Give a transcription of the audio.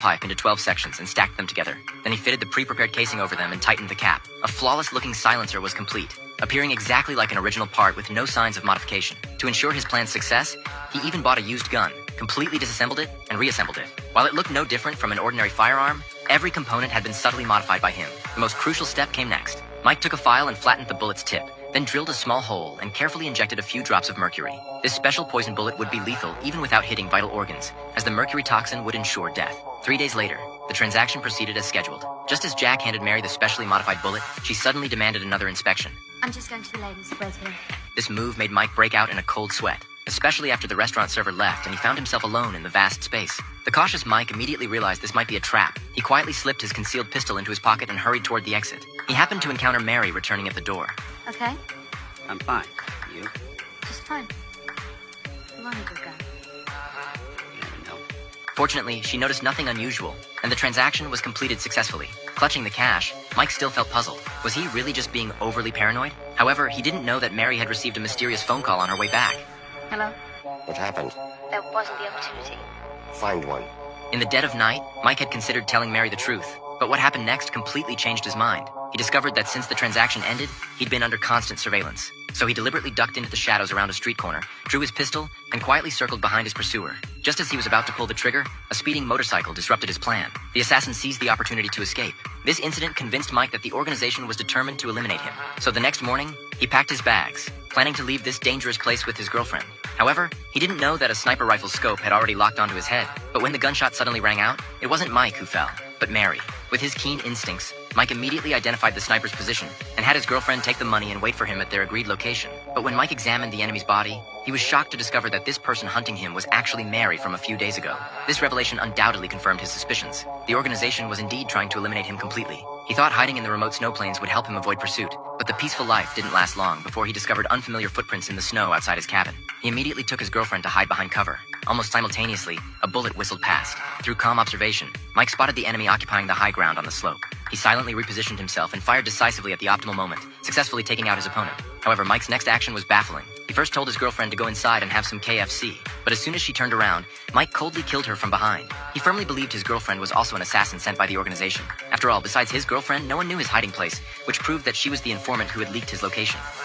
pipe into 12 sections and stacked them together. Then he fitted the pre-prepared casing over them and tightened the cap. A flawless-looking silencer was complete, appearing exactly like an original part with no signs of modification. To ensure his plan's success, he even bought a used gun, completely disassembled it, and reassembled it. While it looked no different from an ordinary firearm, every component had been subtly modified by him. The most crucial step came next. Mike took a file and flattened the bullet's tip, then drilled a small hole and carefully injected a few drops of mercury. This special poison bullet would be lethal even without hitting vital organs, as the mercury toxin would ensure death. 3 days later, the transaction proceeded as scheduled. Just as Jack handed Mary the specially modified bullet, she suddenly demanded another inspection. I'm just going to the ladies' wait here. This move made Mike break out in a cold sweat, especially after the restaurant server left and he found himself alone in the vast space. The cautious Mike immediately realized this might be a trap. He quietly slipped his concealed pistol into his pocket and hurried toward the exit. He happened to encounter Mary returning at the door. Okay? I'm fine. You? Just fine. You want a good guy. You never know. Fortunately, she noticed nothing unusual, and the transaction was completed successfully. Clutching the cash, Mike still felt puzzled. Was he really just being overly paranoid? However, he didn't know that Mary had received a mysterious phone call on her way back. Hello? What happened? There wasn't the opportunity. Find one. In the dead of night, Mike had considered telling Mary the truth, but what happened next completely changed his mind. He discovered that since the transaction ended, he'd been under constant surveillance. So he deliberately ducked into the shadows around a street corner, drew his pistol, and quietly circled behind his pursuer. Just as he was about to pull the trigger, a speeding motorcycle disrupted his plan. The assassin seized the opportunity to escape. This incident convinced Mike that the organization was determined to eliminate him. So the next morning, he packed his bags, planning to leave this dangerous place with his girlfriend. However, he didn't know that a sniper rifle's scope had already locked onto his head. But when the gunshot suddenly rang out, it wasn't Mike who fell, but Mary. With his keen instincts, Mike immediately identified the sniper's position and had his girlfriend take the money and wait for him at their agreed location. But when Mike examined the enemy's body, he was shocked to discover that this person hunting him was actually Mary from a few days ago. This revelation undoubtedly confirmed his suspicions. The organization was indeed trying to eliminate him completely. He thought hiding in the remote snow plains would help him avoid pursuit, but the peaceful life didn't last long before he discovered unfamiliar footprints in the snow outside his cabin. He immediately took his girlfriend to hide behind cover. Almost simultaneously, a bullet whistled past. Through calm observation, Mike spotted the enemy occupying the high ground on the slope. He silently repositioned himself and fired decisively at the optimal moment, successfully taking out his opponent. However, Mike's next action was baffling. He first told his girlfriend to go inside and have some KFC, but as soon as she turned around, Mike coldly killed her from behind. He firmly believed his girlfriend was also an assassin sent by the organization. After all, besides his girlfriend, no one knew his hiding place, which proved that she was the informant who had leaked his location.